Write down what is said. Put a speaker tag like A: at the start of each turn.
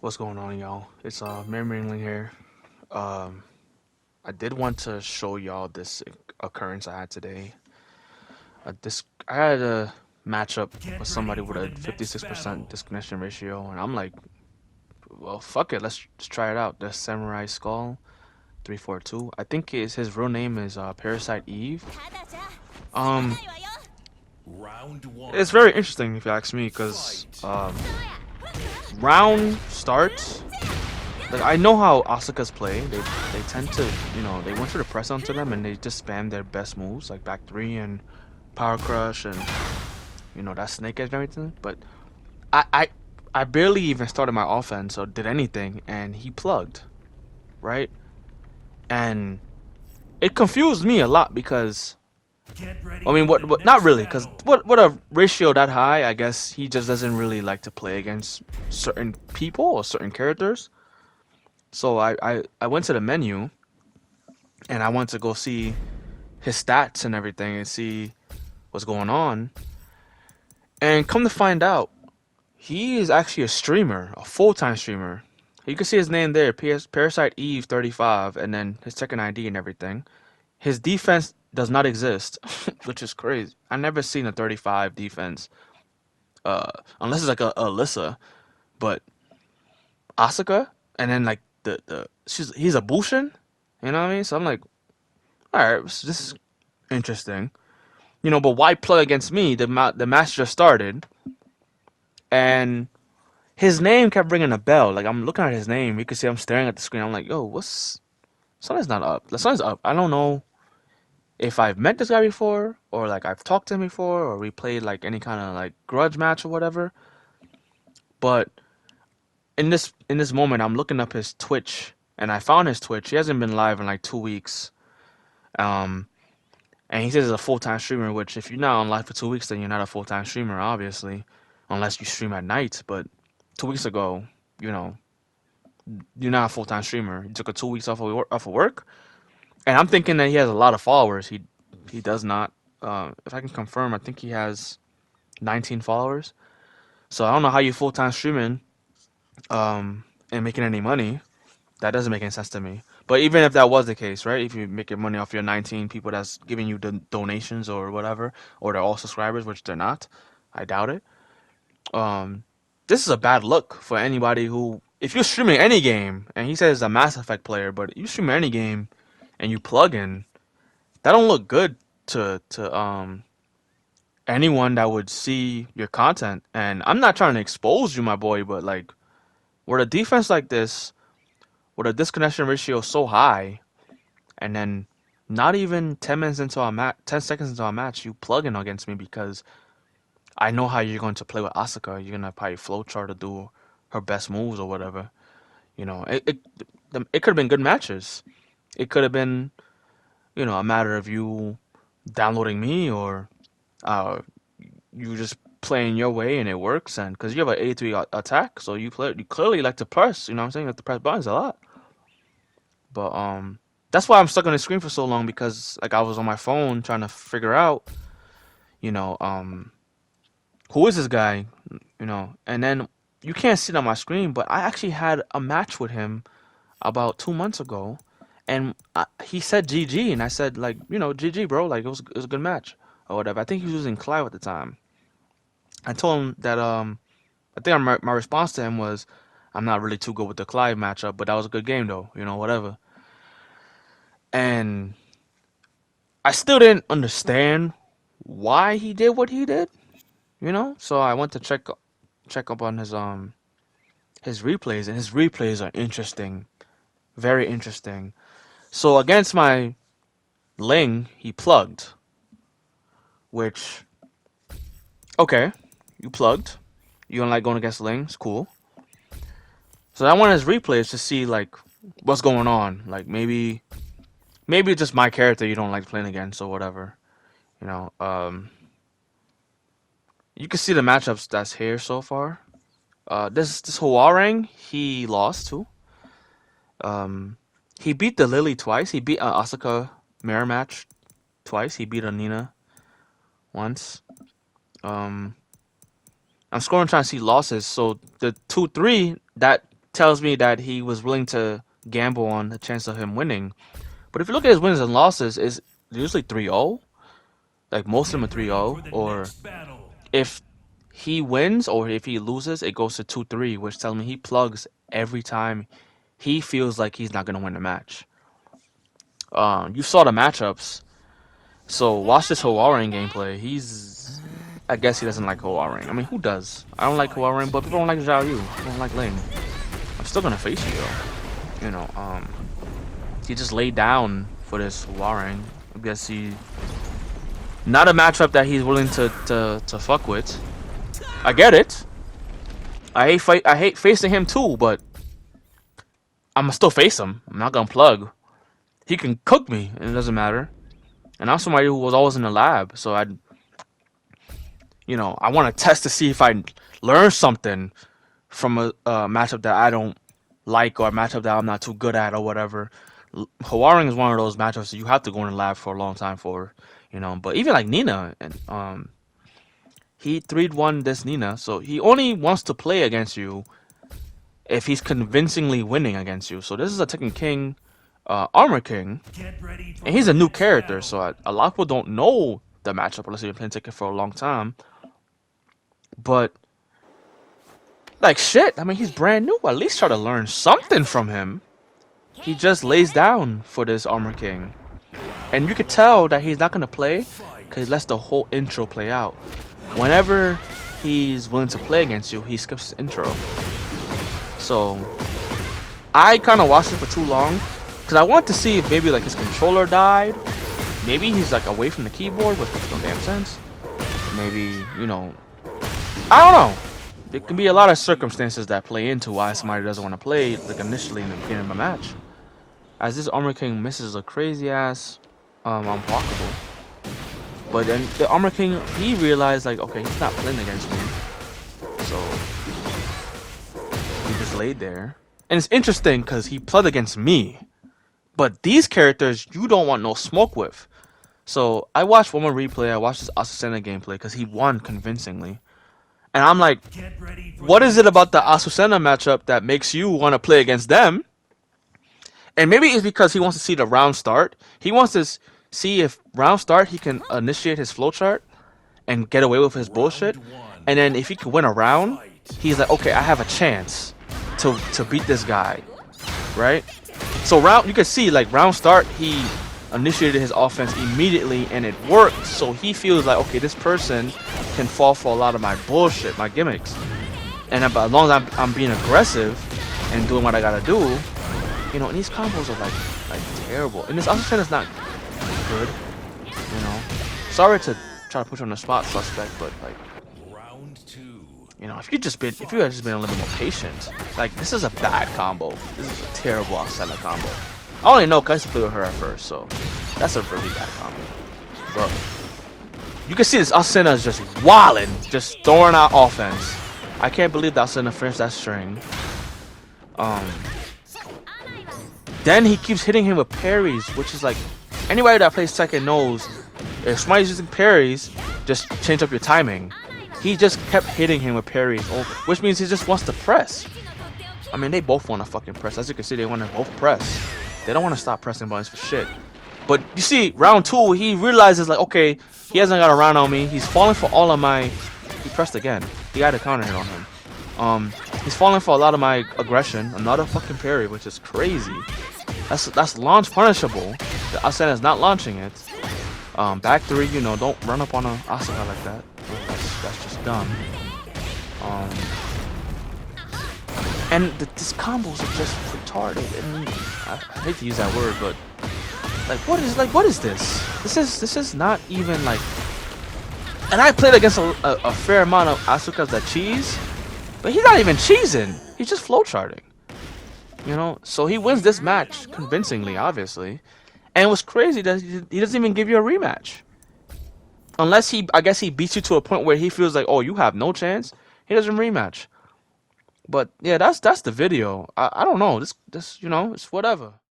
A: What's going on, y'all? It's Ling here. Um, I did want to show y'all this occurrence I had today. I had a matchup with somebody with a 56% disconnection ratio, and I'm like, well, fuck it, let's try it out. The Samurai Skull 342. I think his real name is Parasite Eve. Um,
B: Round
A: it's
B: one.
A: very interesting if you ask me, because
B: Fight.
A: round starts. Like, I know how Asuka's play. They tend to, they want you to press onto them and they just spam their best moves like back three and power crush and that snake edge and everything. But I I I barely even started my offense or did anything, and he plugged, right? And it confused me a lot because
B: Get ready
A: I mean,
B: for the
A: what not
B: next
A: really, because
B: battle.
A: what a ratio that high, I guess he just doesn't really like to play against certain people or certain characters. So I went to the menu and I went to go see his stats and everything and see what's going on. And come to find out, he is actually a streamer, a full-time streamer. You can see his name there, Parasite Eve 35, and then his second ID and everything. His defense does not exist, which is crazy. I never seen a 35 defense, unless it's like a Alyssa, but Asuka, and then like he's a Bushin, you know what I mean? So I'm like, all right, this is interesting. But why play against me? The match just started, and his name kept ringing a bell. Like, I'm looking at his name, you can see I'm staring at the screen. I'm like, yo, what's something's not up. Something's up. I don't know if I've met this guy before, or like I've talked to him before, or we played like any kind of like grudge match or whatever. But in this moment, I'm looking up his Twitch, and I found his Twitch. He hasn't been live in like 2 weeks. Um, and he says he's a full time streamer. Which, if you're not on live for 2 weeks, then you're not a full time streamer, obviously, unless you stream at night. But 2 weeks ago, you know, you're not a full time streamer. He took a 2 weeks off of work, and I'm thinking that he has a lot of followers. He does not. If I can confirm, I think he has 19 followers. So I don't know how you full time streaming and making any money. That doesn't make any sense to me. But even if that was the case, right? If you're making money off your 19 people that's giving you the donations or whatever, or they're all subscribers, which they're not, I doubt it. Um, this is a bad look for anybody who, if you're streaming any game, and he says he's a Mass Effect player, but you stream any game and you plug in, that don't look good to anyone that would see your content. And I'm not trying to expose you, my boy, but like, with a defense like this, with a disconnection ratio so high, and then not even 10 minutes into a match, 10 seconds into a match, you plug in against me because I know how you're going to play with Asuka. You're gonna probably flowchart to do her best moves or whatever. It could have been good matches. It could have been a matter of you downloading me, or uh you just playing your way and it works, and because you have an A3 attack, so you clearly like to press. You know what I'm saying? You like to press buttons a lot. But that's why I'm stuck on the screen for so long, because like I was on my phone trying to figure out, you know, um, who is this guy, and then you can't see it on my screen, but I actually had a match with him about 2 months ago, and he said GG, and I said, like, GG, bro, like it was a good match or whatever. I think he was using Clive at the time. I told him that I think my response to him was, I'm not really too good with the Clive matchup, but that was a good game though, whatever. And I still didn't understand why he did what he did. So I went to check up on his replays, and his replays are interesting, very interesting. So against my Ling, he plugged, which, okay, you plugged. You don't like going against Ling, it's cool. So I want his replays to see like what's going on. Like, maybe it's just my character you don't like playing against or whatever. You know, um, you can see the matchups that's here so far. This Huarang, he lost to. Um, he beat the Lily twice. He beat Asuka mirror match twice. He beat Anina once. Um, I'm scrolling trying to see losses. So the 2-3 that tells me that he was willing to gamble on the chance of him winning. But if you look at his wins and losses, is usually 3-0. Like most of them are 3-0. Or if he wins or if he loses, it goes to 2-3, which tells me he plugs every time he feels like he's not gonna win the match. You saw the matchups, so watch this Hwoarang gameplay. I guess he doesn't like Hwoarang. I mean, who does? I don't like Hwoarang, but people don't like Xiaoyu. People don't like Ling. I'm still gonna face you though. He just laid down for this Hwoarang. I guess not a matchup that he's willing to fuck with. I get it. I hate facing him too, but I'ma still face him. I'm not gonna plug. He can cook me, and it doesn't matter. And I'm somebody who was always in the lab, so I want to test to see if I learn something from a matchup that I don't like or a matchup that I'm not too good at or whatever. Hwoarang is one of those matchups that you have to go in the lab for a long time for, But even like Nina, and he 3-1 this Nina, so he only wants to play against you if he's convincingly winning against you. So this is a Tekken King, Armor King, and he's a new character, so a lot of people don't know the matchup unless you've been playing Tekken for a long time. But like shit, I mean, he's brand new. At least try to learn something from him. He just lays down for this Armor King, and you could tell that he's not gonna play because he lets the whole intro play out. Whenever he's willing to play against you, he skips the intro. So I kind of watched it for too long because I wanted to see if maybe like his controller died. Maybe he's like away from the keyboard, which makes no damn sense. Maybe, I don't know. There can be a lot of circumstances that play into why somebody doesn't want to play like initially in the beginning of a match. As this Armor King misses a crazy ass unblockable. But then the Armor King, he realized like, okay, he's not playing against me. So he just laid there. And it's interesting because he played against me. But these characters you don't want no smoke with. So I watched one more replay, I watched this Azucena gameplay because he won convincingly. And I'm like, what is it about the Azucena matchup that makes you want to play against them? And maybe it's because he wants to see the round start. He wants to see if round start he can initiate his flowchart and get away with his bullshit. And then if he can win a round, he's like, okay, I have a chance to beat this guy, right? So you can see like round start, he initiated his offense immediately and it worked. So he feels like, okay, this person can fall for a lot of my bullshit, my gimmicks. And as long as I'm being aggressive and doing what I gotta do, and these combos are like terrible. And this Azucena is not good, Sorry to try to put you on the spot, suspect, but like,
B: Round two.
A: if you had just been a little more patient, like this is a bad combo. This is a terrible Azucena combo. I only know because I used to play with her at first, so that's a really bad combo. But you can see this Azucena is just wilding, just throwing out offense. I can't believe that Azucena finished that string. Then he keeps hitting him with parries, which is like, anybody that plays Tekken knows, if somebody's using parries, just change up your timing. He just kept hitting him with parries, which means he just wants to press. I mean, they both want to fucking press. As you can see, they want to both press. They don't want to stop pressing buttons for shit. But you see, round two, he realizes like, okay, he hasn't got a round on me. He's falling for all of my... He pressed again. He had a counter hit on him. He's falling for a lot of my aggression. Another fucking parry, which is crazy. That's launch punishable. The Azucena is not launching it. Back three, don't run up on a Asuka like that. That's just dumb. And these combos are just retarded. And I hate to use that word, but what is this? This is not even like. And I played against a fair amount of Asukas that cheese, but he's not even cheesing. He's just flowcharting. So he wins this match convincingly, obviously. And it was crazy that he doesn't even give you a rematch. Unless I guess he beats you to a point where he feels like, oh, you have no chance. He doesn't rematch. But yeah, that's the video. I don't know. This it's whatever.